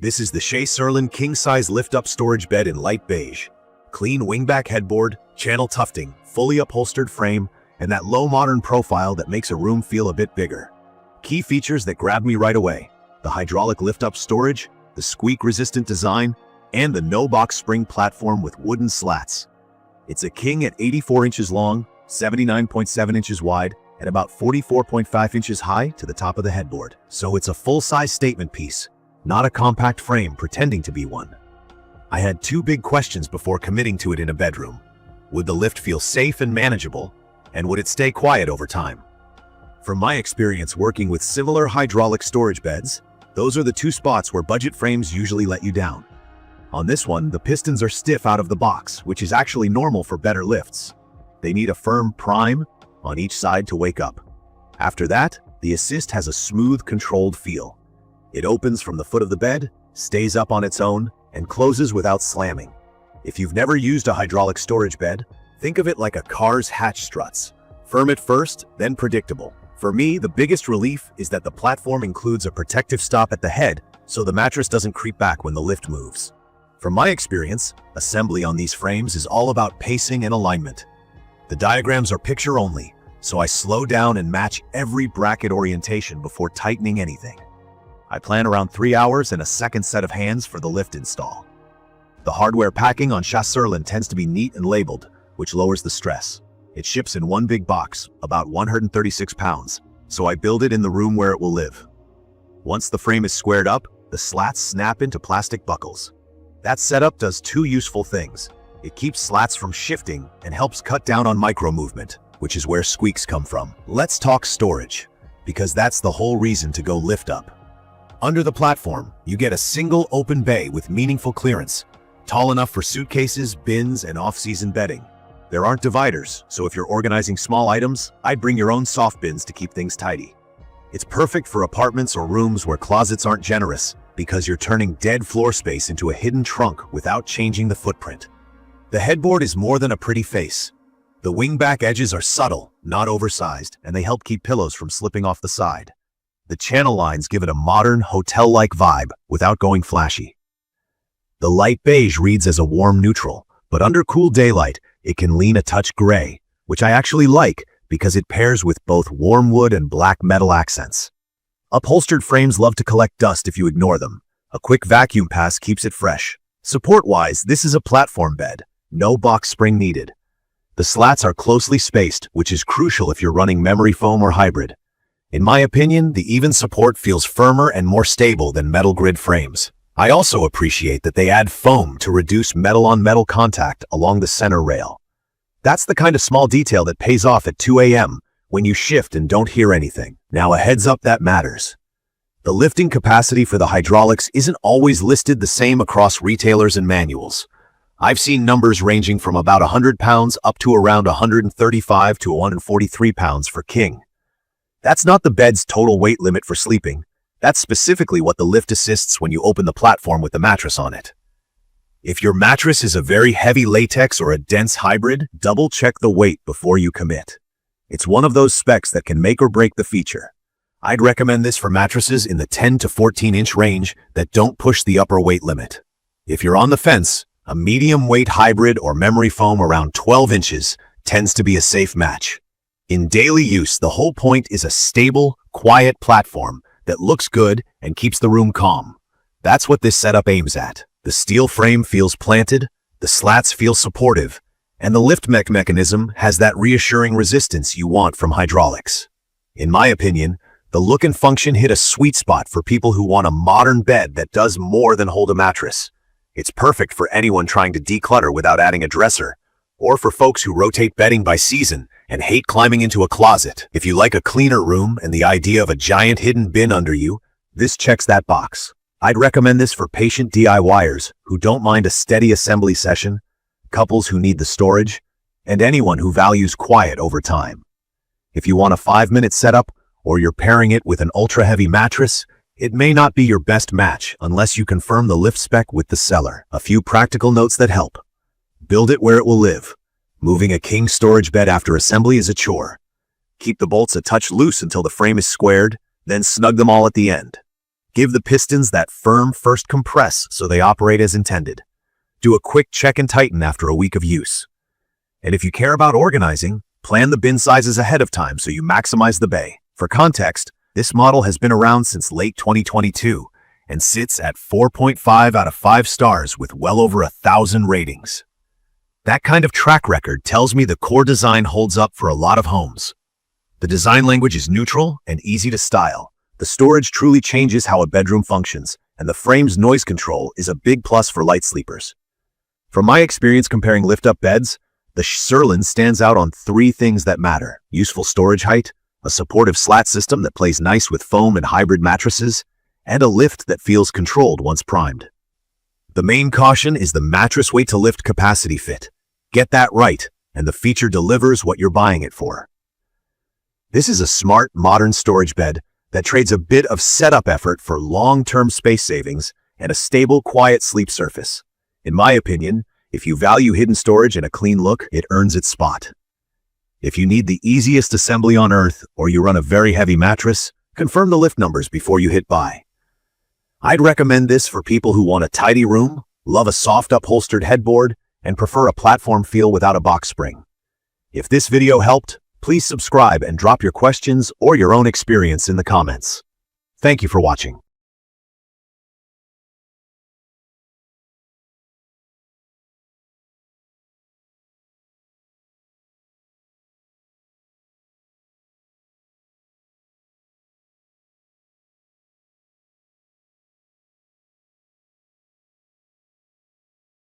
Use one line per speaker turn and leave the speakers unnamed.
This is the SHA CERLIN king-size lift-up storage bed in light beige. Clean wingback headboard, channel tufting, fully upholstered frame, and that low modern profile that makes a room feel a bit bigger. Key features that grabbed me right away: the hydraulic lift-up storage, the squeak-resistant design, and the no-box spring platform with wooden slats. It's a king at 84 inches long, 79.7 inches wide, and about 44.5 inches high to the top of the headboard. So it's a full-size statement piece, not a compact frame pretending to be one. I had two big questions before committing to it in a bedroom. Would the lift feel safe and manageable? And would it stay quiet over time? From my experience working with similar hydraulic storage beds, those are the two spots where budget frames usually let you down. On this one, the pistons are stiff out of the box, which is actually normal for better lifts. They need a firm prime on each side to wake up. After that, the assist has a smooth, controlled feel. It opens from the foot of the bed, stays up on its own, and closes without slamming. If you've never used a hydraulic storage bed, think of it like a car's hatch struts. Firm at first, then predictable. For me, the biggest relief is that the platform includes a protective stop at the head, so the mattress doesn't creep back when the lift moves. From my experience, assembly on these frames is all about pacing and alignment. The diagrams are picture only, so I slow down and match every bracket orientation before tightening anything. I plan around 3 hours and a second set of hands for the lift install. The hardware packing on SHA CERLIN tends to be neat and labeled, which lowers the stress. It ships in one big box, about 136 pounds, so I build it in the room where it will live. Once the frame is squared up, the slats snap into plastic buckles. That setup does two useful things. It keeps slats from shifting and helps cut down on micro movement, which is where squeaks come from. Let's talk storage, because that's the whole reason to go lift up. Under the platform, you get a single open bay with meaningful clearance, tall enough for suitcases, bins, and off-season bedding. There aren't dividers, so if you're organizing small items, I'd bring your own soft bins to keep things tidy. It's perfect for apartments or rooms where closets aren't generous, because you're turning dead floor space into a hidden trunk without changing the footprint. The headboard is more than a pretty face. The wingback edges are subtle, not oversized, and they help keep pillows from slipping off the side. The channel lines give it a modern, hotel-like vibe without going flashy. The light beige reads as a warm neutral, but under cool daylight, it can lean a touch gray, which I actually like because it pairs with both warm wood and black metal accents. Upholstered frames love to collect dust if you ignore them. A quick vacuum pass keeps it fresh. Support-wise, this is a platform bed, no box spring needed. The slats are closely spaced, which is crucial if you're running memory foam or hybrid. In my opinion, the even support feels firmer and more stable than metal grid frames. I also appreciate that they add foam to reduce metal-on-metal contact along the center rail. That's the kind of small detail that pays off at 2 a.m. when you shift and don't hear anything. Now, a heads up that matters. The lifting capacity for the hydraulics isn't always listed the same across retailers and manuals. I've seen numbers ranging from about 100 pounds up to around 135 to 143 pounds for king. That's not the bed's total weight limit for sleeping. That's specifically what the lift assists when you open the platform with the mattress on it. If your mattress is a very heavy latex or a dense hybrid, double-check the weight before you commit. It's one of those specs that can make or break the feature. I'd recommend this for mattresses in the 10 to 14-inch range that don't push the upper weight limit. If you're on the fence, a medium-weight hybrid or memory foam around 12 inches tends to be a safe match. In daily use, the whole point is a stable, quiet platform that looks good and keeps the room calm. That's what this setup aims at. The steel frame feels planted, the slats feel supportive, and the lift mechanism has that reassuring resistance you want from hydraulics. In my opinion, the look and function hit a sweet spot for people who want a modern bed that does more than hold a mattress. It's perfect for anyone trying to declutter without adding a dresser, or for folks who rotate bedding by season and hate climbing into a closet. If you like a cleaner room and the idea of a giant hidden bin under you, this checks that box. I'd recommend this for patient DIYers who don't mind a steady assembly session, couples who need the storage, and anyone who values quiet over time. If you want a 5-minute setup, or you're pairing it with an ultra-heavy mattress, it may not be your best match unless you confirm the lift spec with the seller. A few practical notes that help. Build it where it will live. Moving a king storage bed after assembly is a chore. Keep the bolts a touch loose until the frame is squared, then snug them all at the end. Give the pistons that firm first compress so they operate as intended. Do a quick check and tighten after a week of use. And if you care about organizing, plan the bin sizes ahead of time so you maximize the bay. For context, this model has been around since late 2022 and sits at 4.5 out of 5 stars with well over 1,000 ratings. That kind of track record tells me the core design holds up for a lot of homes. The design language is neutral and easy to style. The storage truly changes how a bedroom functions, and the frame's noise control is a big plus for light sleepers. From my experience comparing lift-up beds, the SHA CERLIN stands out on 3 things that matter: useful storage height, a supportive slat system that plays nice with foam and hybrid mattresses, and a lift that feels controlled once primed. The main caution is the mattress weight to lift capacity fit. Get that right, and the feature delivers what you're buying it for. This is a smart, modern storage bed that trades a bit of setup effort for long-term space savings and a stable, quiet sleep surface. In my opinion, if you value hidden storage and a clean look, it earns its spot. If you need the easiest assembly on earth or you run a very heavy mattress, confirm the lift numbers before you hit buy. I'd recommend this for people who want a tidy room, love a soft upholstered headboard, and prefer a platform feel without a box spring. If this video helped, please subscribe and drop your questions or your own experience in the comments. Thank you for watching.